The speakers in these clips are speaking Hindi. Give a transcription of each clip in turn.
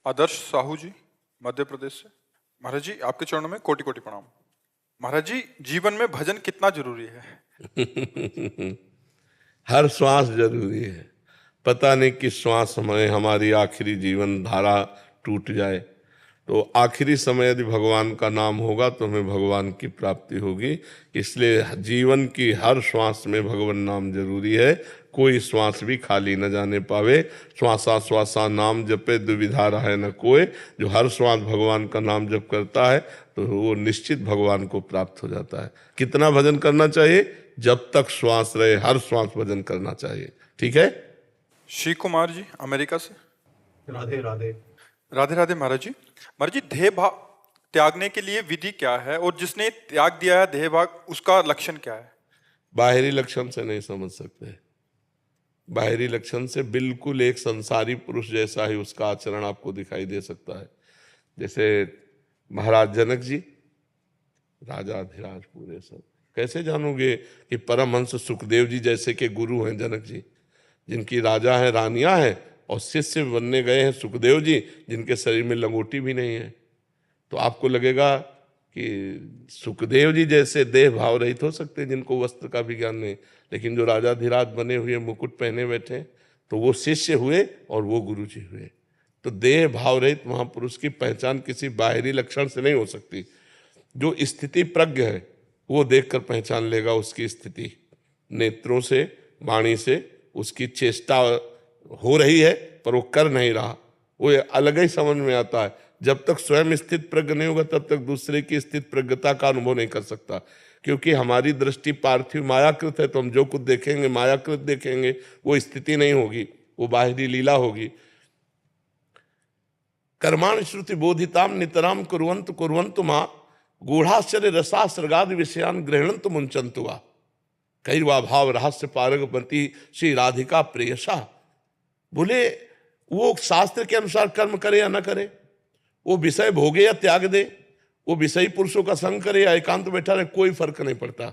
आदर्श साहू जी, मध्य प्रदेश से। महाराज जी, आपके चरणों में कोटि कोटि प्रणाम। महाराज जी, जीवन में भजन कितना जरूरी है? हर श्वास जरूरी है। पता नहीं किस श्वास में हमारी आखिरी जीवन धारा टूट जाए, तो आखिरी समय यदि भगवान का नाम होगा तो हमें भगवान की प्राप्ति होगी। इसलिए जीवन की हर श्वास में भगवान नाम जरूरी है। कोई श्वास भी खाली न जाने पावे। श्वासा श्वासा नाम जपे दुविधा रहे न कोई। जो हर श्वास भगवान का नाम जप करता है तो वो निश्चित भगवान को प्राप्त हो जाता है। कितना भजन करना चाहिए? जब तक श्वास रहे हर श्वास भजन करना चाहिए। ठीक है। श्री कुमार जी, अमेरिका से। राधे राधे। राधे राधे महाराज जी। महाराज जी, देह भाव त्यागने के लिए विधि क्या है, और जिसने त्याग दिया है देह भाव, उसका लक्षण क्या है? बाहरी लक्षण से नहीं समझ सकते। बाहरी लक्षण से बिल्कुल एक संसारी पुरुष जैसा ही उसका आचरण आपको दिखाई दे सकता है। जैसे महाराज जनक जी, राजाधिराज पूरे सब, कैसे जानोगे कि परमहंस सुखदेव जी जैसे के गुरु हैं जनक जी, जिनकी राजा हैं, रानियां हैं, और शिष्य बनने गए हैं सुखदेव जी, जिनके शरीर में लंगोटी भी नहीं है। तो आपको लगेगा कि सुखदेव जी जैसे देह भाव रहित हो सकते हैं, जिनको वस्त्र का भी ज्ञान नहीं। लेकिन जो राजाधिराज बने हुए, मुकुट पहने बैठे, तो वो शिष्य हुए और वो गुरु जी हुए। तो देह भाव रहित महापुरुष की पहचान किसी बाहरी लक्षण से नहीं हो सकती। जो स्थिति प्रज्ञ है वो देखकर पहचान लेगा उसकी स्थिति। नेत्रों से, वाणी से उसकी चेष्टा हो रही है पर वो कर नहीं रहा, वो अलग ही समझ में आता है। जब तक स्वयं स्थित प्रज्ञ नहीं होगा तब तक दूसरे की स्थित प्रज्ञता का अनुभव नहीं कर सकता। क्योंकि हमारी दृष्टि पार्थिव मायाकृत है, तो हम जो कुछ देखेंगे मायाकृत देखेंगे, वो स्थिति नहीं होगी, वो बाहरी लीला होगी। कर्माण श्रुति बोधिताम नितराम कुर्वन्तु कुर्वन्तु मां गूढ़ाश्चर्य रसासृगादि विषयान गृह्णन्तु मुंचन्तु वा कैर्वा भाव रहस्य पारगपति श्री राधिका प्रेयसा। बोले वो शास्त्र के अनुसार कर्म करे या न करे, वो विषय भोगे या त्याग दे, वो विषयी पुरुषों का संग करे या एकांत बैठा रहे, कोई फर्क नहीं पड़ता।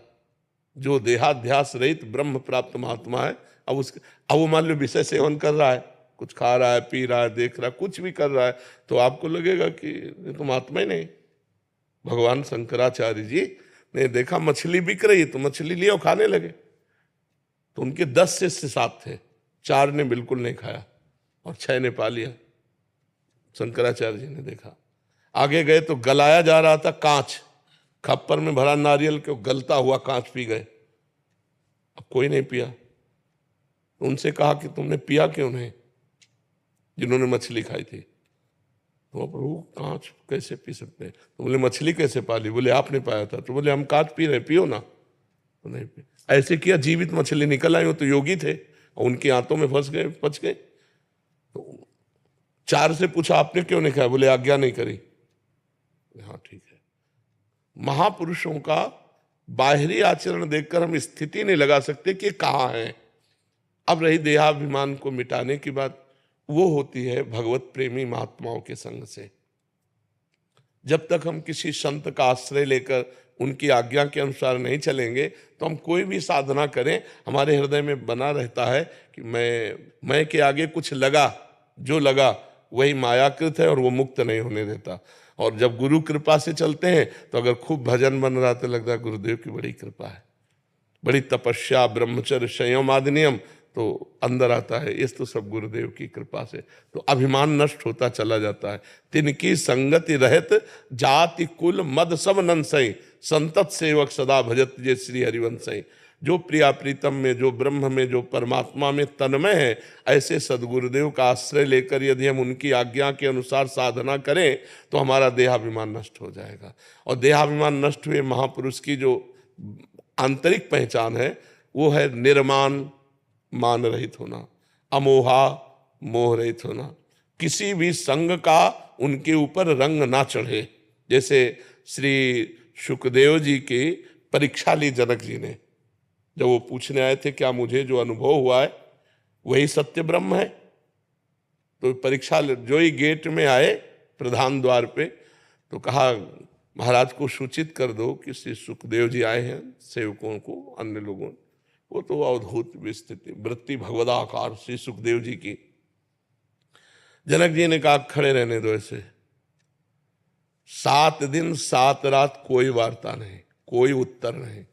जो देहाध्यास रहित ब्रह्म प्राप्त महात्मा है, अब वो मान लो विषय सेवन कर रहा है, कुछ खा रहा है, पी रहा है, देख रहा है, कुछ भी कर रहा है, तो आपको लगेगा कि ये तो महात्मा ही नहीं। भगवान शंकराचार्य जी ने देखा मछली बिक रही तो मछली लिए और खाने लगे। तो उनके 10 शिष्य साथ थे, 4 ने बिल्कुल नहीं खाया और 6 ने पा लिया। शंकराचार्य जी ने देखा, आगे गए तो गलाया जा रहा था कांच, खप्पर में भरा नारियल के गलता हुआ कांच पी गए। अब कोई नहीं पिया। तो उनसे कहा कि तुमने पिया क्यों नहीं, जिन्होंने मछली खाई थी। तो प्रभु कांच कैसे पी सकते हैं? तो बोले मछली कैसे पाली? बोले आपने पाया था। तो बोले हम कांच पी रहे, पियो ना। तो नहीं पिया। ऐसे किया, जीवित मछली निकल आई, वो तो योगी थे और उनकी आंतों में फंस गए, बच गए। तो 4 से पूछा आपने क्यों नहीं खाया? बोले आज्ञा नहीं करी। हाँ ठीक है। महापुरुषों का बाहरी आचरण देखकर हम स्थिति नहीं लगा सकते कि कहाँ है। अब रही देहाभिमान को मिटाने की बात, वो होती है भगवत प्रेमी महात्माओं के संग से। जब तक हम किसी संत का आश्रय लेकर उनकी आज्ञा के अनुसार नहीं चलेंगे तो हम कोई भी साधना करें, हमारे हृदय में बना रहता है कि मैं के आगे कुछ लगा, जो लगा वही मायाकृत है और वो मुक्त नहीं होने देता। और जब गुरु कृपा से चलते हैं तो अगर खूब भजन बन रहा तो लगता है गुरुदेव की बड़ी कृपा है, बड़ी तपस्या, ब्रह्मचर्य, संयम आदि नियम तो अंदर आता है। इस तो सब गुरुदेव की कृपा से। तो अभिमान नष्ट होता चला जाता है। तिनकी संगति रहत जाति कुल मद सब नंसई संतत सेवक सदा भजत जे श्री हरिवंशई। जो प्रिया प्रीतम में, जो ब्रह्म में, जो परमात्मा में तन्मय है, ऐसे सदगुरुदेव का आश्रय लेकर यदि हम उनकी आज्ञा के अनुसार साधना करें तो हमारा देहाभिमान नष्ट हो जाएगा। और देहाभिमान नष्ट हुए महापुरुष की जो आंतरिक पहचान है वो है निर्मान, मान रहित होना, अमोहा, मोह रहित होना, किसी भी संग का उनके ऊपर रंग ना चढ़े। जैसे श्री सुखदेव जी की परीक्षा ली जनक जी ने, जब वो पूछने आए थे क्या मुझे जो अनुभव हुआ है वही सत्य ब्रह्म है। तो परीक्षा जो ही गेट में आए प्रधान द्वार पे, तो कहा महाराज को सूचित कर दो कि श्री सुखदेव जी आए हैं, सेवकों को, अन्य लोगों। वो तो अवधूत स्थिति वृत्ति भगवदाकार श्री सुखदेव जी की। जनक जी ने कहा खड़े रहने दो ऐसे। 7 दिन 7 रात कोई वार्ता नहीं, कोई उत्तर नहीं,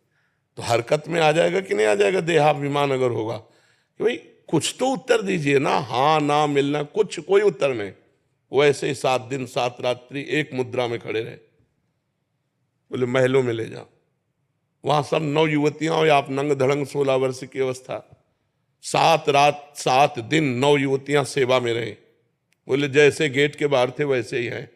तो हरकत में आ जाएगा कि नहीं आ जाएगा? देहाभिमान अगर होगा कि भाई कुछ तो उत्तर दीजिए ना, हाँ ना मिलना, कुछ कोई उत्तर नहीं। वो ऐसे ही 7 दिन 7 रात्रि एक मुद्रा में खड़े रहे। बोले महलों में ले जाओ। वहां सब 9 युवतियां और आप नंग धड़ंग 16 वर्ष की अवस्था। 7 रात 7 दिन 9 युवतियां सेवा में रहे। बोले जैसे गेट के बाहर थे वैसे ही हैं,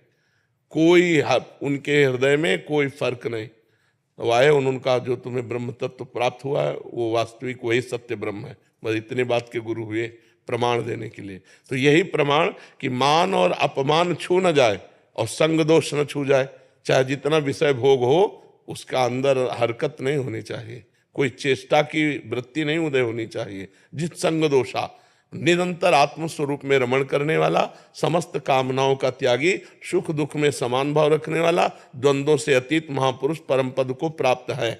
कोई उनके हृदय में कोई फर्क नहीं। तो आए उन्होंने कहा जो तुम्हें ब्रह्म तत्व प्राप्त हुआ है वो वास्तविक वही सत्य ब्रह्म है। बस इतने बात के गुरु हुए प्रमाण देने के लिए। तो यही प्रमाण कि मान और अपमान छू न जाए और संग दोष न छू जाए। चाहे जितना विषय भोग हो उसका अंदर हरकत नहीं होनी चाहिए, कोई चेष्टा की वृत्ति नहीं उदय होनी चाहिए। जिस संग दोषा, निरंतर आत्मस्वरूप में रमण करने वाला, समस्त कामनाओं का त्यागी, सुख दुख में समान भाव रखने वाला, द्वंद्वों से अतीत महापुरुष परम पद को प्राप्त है।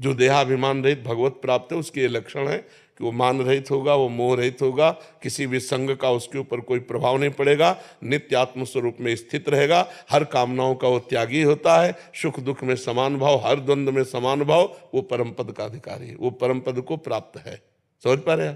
जो देहाभिमान रहित भगवत प्राप्त है उसके ये लक्षण है कि वो मान रहित होगा, वो मोह रहित होगा, किसी भी संग का उसके ऊपर कोई प्रभाव नहीं पड़ेगा, नित्य आत्म स्वरूप में स्थित रहेगा, हर कामनाओं का वो त्यागी होता है, सुख दुख में समान भाव, हर द्वंद्व में समान भाव, वो परम पद का अधिकारी है, वो परम पद को प्राप्त है। समझ पा रहे हैं?